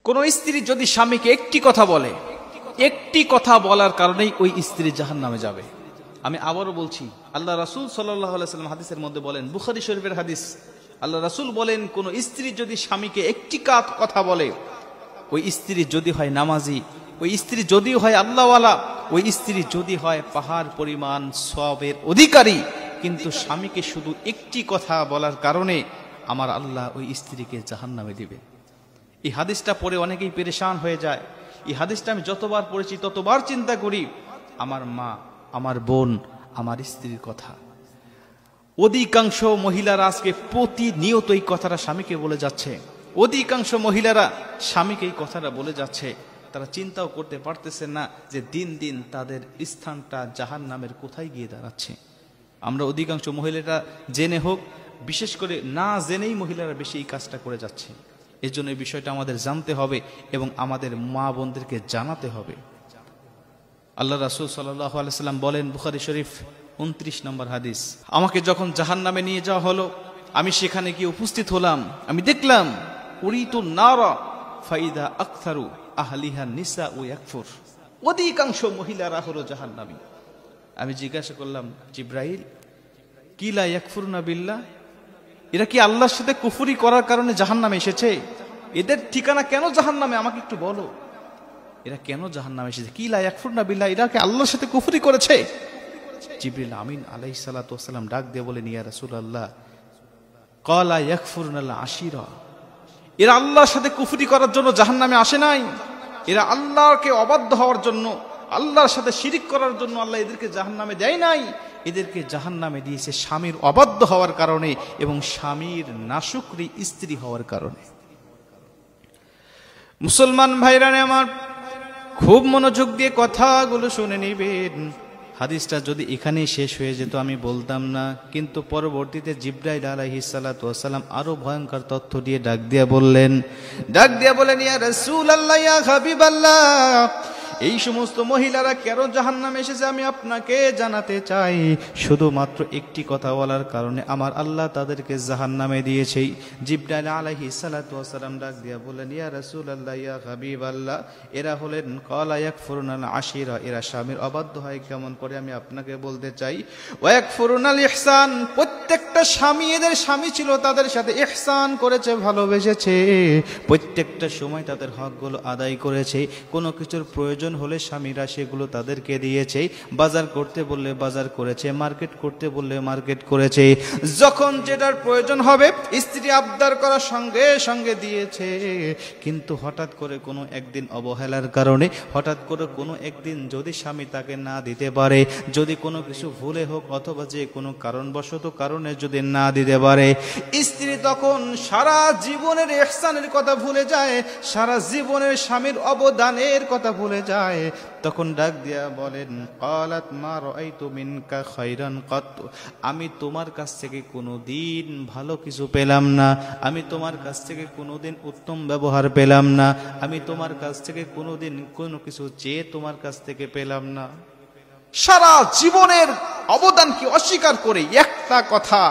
কোন স্ত্রী যদি স্বামীকে একটি কথা বলে, একটি কথা বলার কারণেই ওই স্ত্রী জাহান্নামে যাবে। আমি আবারও বলছি, আল্লাহ রাসূল সাল্লাল্লাহু আলাইহি ওয়াসাল্লাম হাদিসের মধ্যে বলেন, বুখারী শরীফের হাদিস, আল্লাহ রাসূল বলেন, কোন স্ত্রী যদি স্বামীকে একটি কথা বলে, ওই স্ত্রী যদি হয় নামাজি, ওই স্ত্রী যদি হয় আল্লাহওয়ালা, ওই স্ত্রী যদি হয় পাহাড় পরিমাণ সওয়াবের অধিকারী, কিন্তু স্বামীকে শুধু একটি কথা বলার কারণে আমার আল্লাহ ওই স্ত্রীকে জাহান্নামে দিবে। এই হাদিসটা পড়ে অনেকেই পেরেশান হয়ে যায়। এই হাদিসটা আমি যতবার পড়েছি ততবার চিন্তা করি, আমার মা, আমার বোন, আমার স্ত্রীর কথা। অধিকাংশ মহিলারা আজকে প্রতিনিয়ত এই কথাটা স্বামীকে বলে যাচ্ছে। অধিকাংশ মহিলারা স্বামীকে এই কথাটা বলে যাচ্ছে। তারা চিন্তাও করতে পারতেছে না যে দিন দিন তাদের স্থানটা জাহান্নামের কোথায় গিয়ে দাঁড়াচ্ছে। আমরা অধিকাংশ মহিলারা জেনে হোক, বিশেষ করে না জেনেই মহিলারা বেশি এই কাজটা করে যাচ্ছে। এর জন্য এই বিষয়টা আমাদের জানতে হবে এবং আমাদের মা বোনদেরকে জানাতে হবে। আল্লাহ রাসূল সাল্লাল্লাহু আলাইহি ওয়াসাল্লাম বলেন, বুখারী শরীফ 29 নম্বর হাদিস, আমাকে যখন জাহান্নামে নিয়ে যাওয়া হলো, আমি সেখানে গিয়ে উপস্থিত হলাম। আমি দেখলাম উরিতু নারা ফাইদা আকথারু আহলিহা নিসা ও ইয়াকফুর, অধিকাংশ মহিলারা হলো জাহান্নামী। আমি জিজ্ঞাসা করলাম, জিব্রাইল, কি লা ইয়াকফুরুনা বিল্লাহ, এরা কি আল্লাহর সাথে কুফরি করার কারণে জাহান্নামে এসেছে? এদের ঠিকানা কেন জাহান্নামে, আমাকে একটু বলো, এরা কেন জাহান্নামে এসেছে? কি লা ইয়াকফুরুনা বিল্লাহ, এরা কি আল্লাহর সাথে কুফরি করেছে? জিবরিল আমিন আলাইহিস সালাতু ওয়াস সালাম ডাক দিয়ে বলেন, ইয়া রাসূলুল্লাহ, ক্বালা ইয়াকফুরুনাল আশিরা, এরা আল্লাহর সাথে কুফরি করার জন্য জাহান্নামে আসে নাই। এরা আল্লাহকে অবাধ্য হওয়ার জন্য, আল্লাহর সাথে শিরিক করার জন্য আল্লাহ এদেরকে জাহান্নামে দেয় নাই। এদেরকে জাহান্নামে দিয়েছে স্বামীর অবাধ্য হওয়ার কারণে এবং স্বামীর নাশুকরি স্ত্রী হওয়ার কারণে। মুসলমান ভাইরা আমার, খুব মনোযোগ দিয়ে কথাগুলো শুনে নেবেন। হাদিসটা যদি এখানেই শেষ হয়ে যেত আমি বলতাম না, কিন্তু পরবর্তীতে জিবরাইল আলাইহিস সালাতু ওয়াস সালাম আরো ভয়ঙ্কর তথ্য দিয়ে ডাক দিয়া বললেন, ইয়া রাসূলুল্লাহ, ইয়া হাবিবাল্লাহ, এই সমস্ত মহিলারা কেন জাহান্নামে এসেছে আমি আপনাকে জানাতে চাই। শুধুমাত্র একটি কথা বলার কারণে আমার আল্লাহ তাদেরকে জাহান্নামে দিয়েছে। জিবরাইল আলাইহিস সালাতু ওয়াস সালাম ডাক দিয়া বললেন, ইয়া রাসূলুল্লাহ, ইয়া হাবিবাল্লাহ, এরা হলেন ক্বালা ইয়াকফুরুনাল আশিরা, এরা স্বামীর অবাধ্য হয় কেমন করে আমি আপনাকে বলতে চাই। ওয়া ইয়াকফুরুনাল ইহসান, প্রত্যেকটা স্বামী, এদের স্বামী ছিল, তাদের সাথে ইহসান করেছে, ভালোবেসেছে, প্রত্যেকটা সময় তাদের হকগুলো আদায় করেছে। কোনো কিছুর প্রয়োজন হলে স্বামীরা সেগুলো তাদেরকে দিয়েছে, বাজার করতে বললে বাজার করেছে, মার্কেট করতে বললে মার্কেট করেছে, যখন যেটার প্রয়োজন হবে স্ত্রী আবদার করার সঙ্গে সঙ্গে দিয়েছে। কিন্তু হঠাৎ করে কোনো একদিন অবহেলার কারণে, হঠাৎ করে কোনো একদিন যদি স্বামী তাকে না দিতে পারে, যদি কোনো কিছু ভুলে হোক অথবা যে কোনো কারণবশত কারণে যদি না দিতে পারে, স্ত্রী তখন সারা জীবনের ইহসানের কথা ভুলে যায়, সারা জীবনের স্বামীর অবদানের কথা ভুলে যায়। তখন ডাক দিয়া বলেন, ক্বালাত মা রাআইতু মিনকা খায়রান কাত, আমি তোমার কাছ থেকে কোনোদিন ভালো কিছু পেলাম না, আমি তোমার কাছ থেকে কোনোদিন উত্তম ব্যবহার পেলাম না, আমি তোমার কাছ থেকে কোনোদিন কোনো কিছু চেয়ে তোমার কাছ থেকে পেলাম না। সারা জীবনের অবদানকে অস্বীকার করে একটা কথা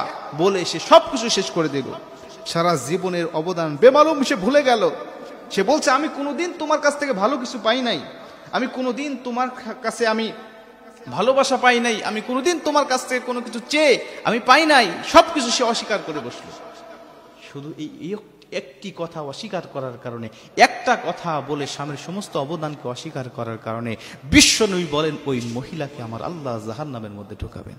বলে সে সবকিছু শেষ করে দিল। সারা জীবনের অবদান বেমালুম সে ভুলে গেল। সে বলছে, আমি কোনোদিন তোমার কাছ থেকে ভালো কিছু পাই নাই, আমি কোনোদিন তোমার কাছে আমি ভালোবাসা পাই নাই, আমি কোনোদিন তোমার কাছ থেকে কোনো কিছু চেয়ে আমি পাই নাই, সবকিছু সে অস্বীকার করে বসলো। শুধু এই একটি কথা অস্বীকার করার কারণে, একটা কথা বলে স্বামীর সমস্ত অবদানকে অস্বীকার করার কারণে বিশ্বনবী বলেন, ওই মহিলাকে আমার আল্লাহ জাহান্নামের মধ্যে ঢোকাবেন।